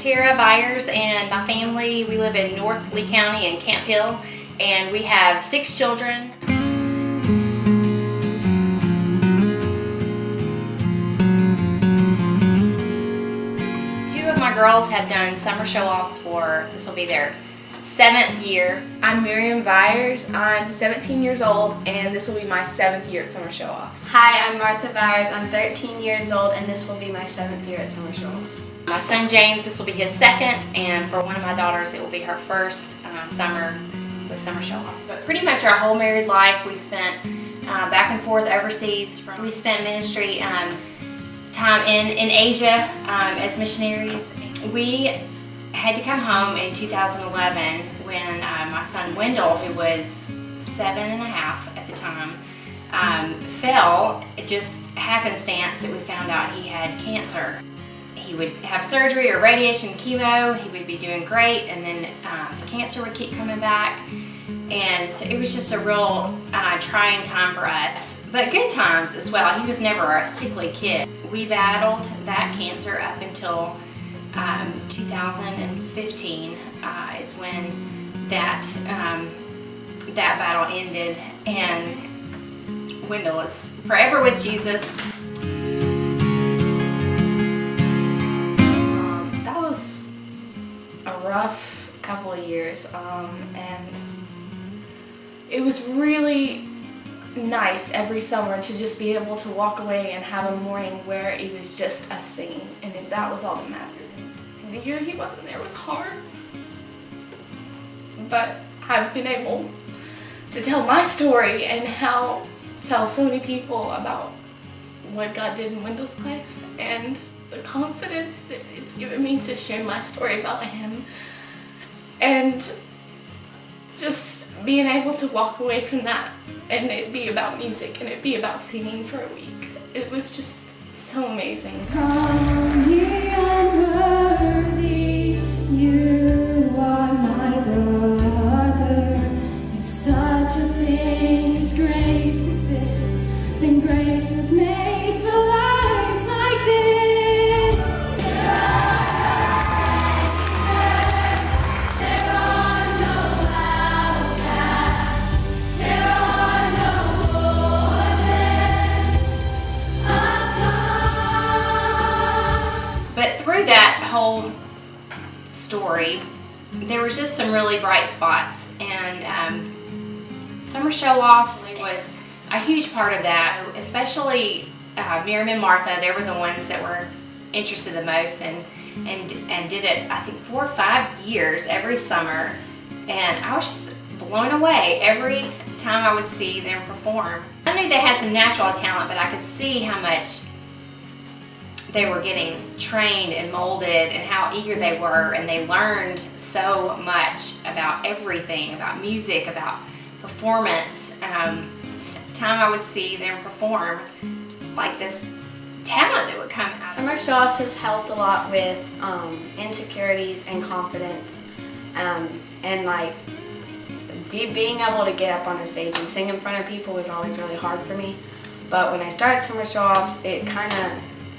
Tara Viars, and my family, we live in North Lee County in Camp Hill, and we have 6 children. Two of my girls have done summer show-offs for, this will be their 7th year. I'm Viars. I'm 17 years old, and this will be my 7th year at Summer Show-Offs. Hi, I'm Martha Viars. I'm 13 years old, and this will be my 7th year at Summer Show-Offs. My son James, this will be his 2nd, and for one of my daughters, it will be her 1st summer with Summer Show-Offs. But pretty much our whole married life, we spent back and forth overseas. We spent ministry time in Asia as missionaries. We had to come home in 2011 when my son Wendell, who was 7.5 at the time, fell. It just happenstance that we found out he had cancer. He would have surgery or radiation chemo, he would be doing great, and then the cancer would keep coming back. And so it was just a real trying time for us, but good times as well. He was never a sickly kid. We battled that cancer up until 2015 is when that battle ended, and Wendell is forever with Jesus. That was a rough couple of years, and it was really nice every summer to just be able to walk away and have a morning where it was just us singing, and that was all that mattered. And the year he wasn't there was hard, but I've been able to tell my story and tell so many people about what God did in Wendell's life, and the confidence that it's given me to share my story about him, and just being able to walk away from that and it be about music and it be about singing for a week. It was just so amazing. Come ye unworthy, you are my brother. If such a thing as grace exists, then grace was made for lives like this. But through that whole story, there was just some really bright spots, and Summer Show-Offs was a huge part of that. Especially Miriam and Martha, they were the ones that were interested the most, and did it, I think, 4 or 5 years every summer, and I was just blown away every time I would see them perform. I knew they had some natural talent, but I could see how much they were getting trained and molded and how eager they were, and they learned so much about everything, about music, about performance. Time I would see them perform, like this talent that would come out. Summer Show-Offs has helped a lot with insecurities and confidence, and like being able to get up on the stage and sing in front of people was always really hard for me. But when I started Summer Show-Offs, it kind of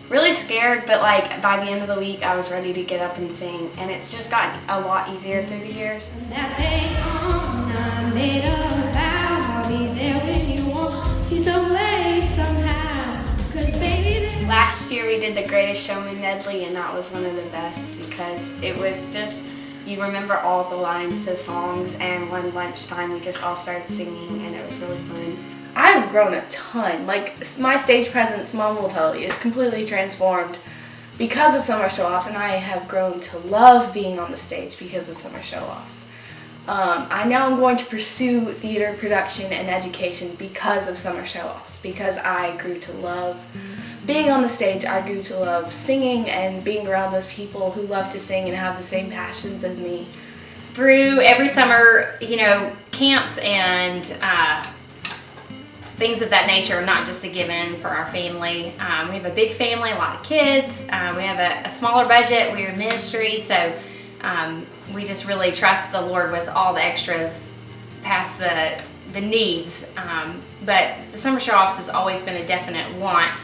really scared, but like by the end of the week I was ready to get up and sing, and it's just gotten a lot easier through the years. From that day on, I made a vow, I'll be there when you want me some way, somehow. 'Cause baby, Last year we did the Greatest Showman medley, and that was one of the best because it was just, you remember all the lines to songs, and one lunchtime we just all started singing, and it was really fun. I've grown a ton. Like, my stage presence, Mom will tell you, is completely transformed because of Summer Show-Offs, and I have grown to love being on the stage because of Summer Show-Offs. I now am going to pursue theater production and education because of Summer Show-Offs, because I grew to love being on the stage. I grew to love singing and being around those people who love to sing and have the same passions as me. Through every summer, camps and things of that nature are not just a given for our family. We have a big family, a lot of kids. We have a smaller budget. We're in ministry, so we just really trust the Lord with all the extras past the needs. But the Summer Show-Offs has always been a definite want.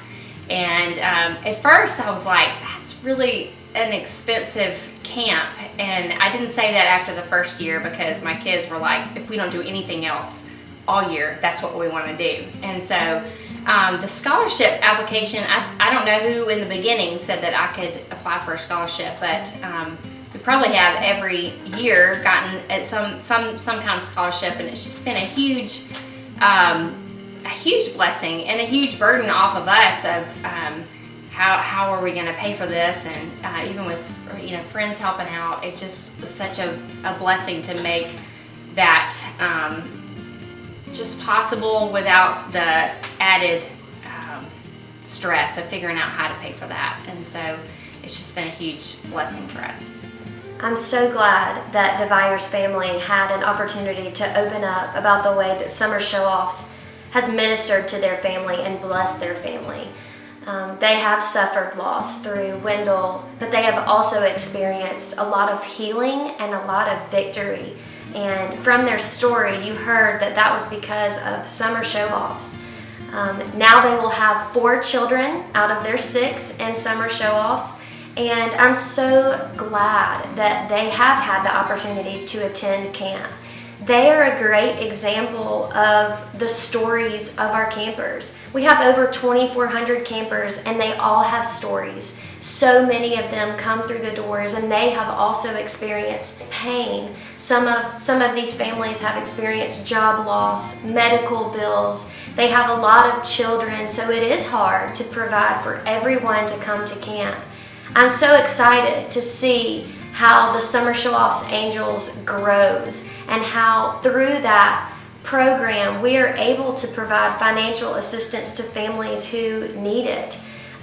And at first I was like, that's really an expensive camp, and I didn't say that after the first year because my kids were like, if we don't do anything else all year, that's what we want to do. And so the scholarship application, I don't know who in the beginning said that I could apply for a scholarship, but we probably have every year gotten at some kind of scholarship, and it's just been a huge blessing and a huge burden off of us of how are we going to pay for this, and even with friends helping out, it just was such a blessing to make that just possible without the added stress of figuring out how to pay for that. And so it's just been a huge blessing for us. I'm so glad that the Viars family had an opportunity to open up about the way that Summer Show-Offs has ministered to their family and blessed their family. They have suffered loss through Wendell, but they have also experienced a lot of healing and a lot of victory. And from their story, you heard that was because of Summer Show-Offs. Now they will have 4 children out of their 6 in Summer Show-Offs. And I'm so glad that they have had the opportunity to attend camp. They are a great example of the stories of our campers. We have over 2,400 campers, and they all have stories. So many of them come through the doors, and they have also experienced pain. Some of these families have experienced job loss, medical bills. They have a lot of children, so it is hard to provide for everyone to come to camp. I'm so excited to see how the Summer Show-Offs Angels grows, and how through that program we are able to provide financial assistance to families who need it.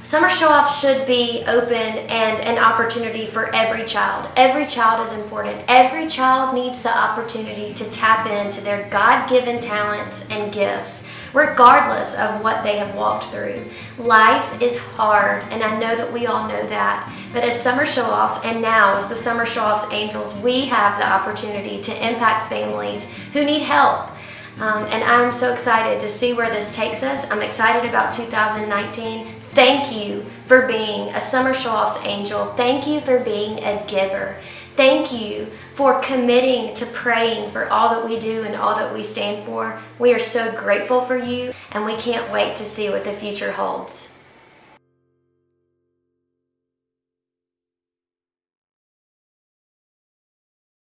Summer Show-Offs should be open and an opportunity for every child. Every child is important. Every child needs the opportunity to tap into their God-given talents and gifts, regardless of what they have walked through. Life is hard, and I know that we all know that. But as Summer Show-Offs, and now as the Summer Show-Offs Angels, we have the opportunity to impact families who need help. And I'm so excited to see where this takes us. I'm excited about 2019. Thank you for being a Summer Show-Offs Angel. Thank you for being a giver. Thank you for committing to praying for all that we do and all that we stand for. We are so grateful for you, and we can't wait to see what the future holds.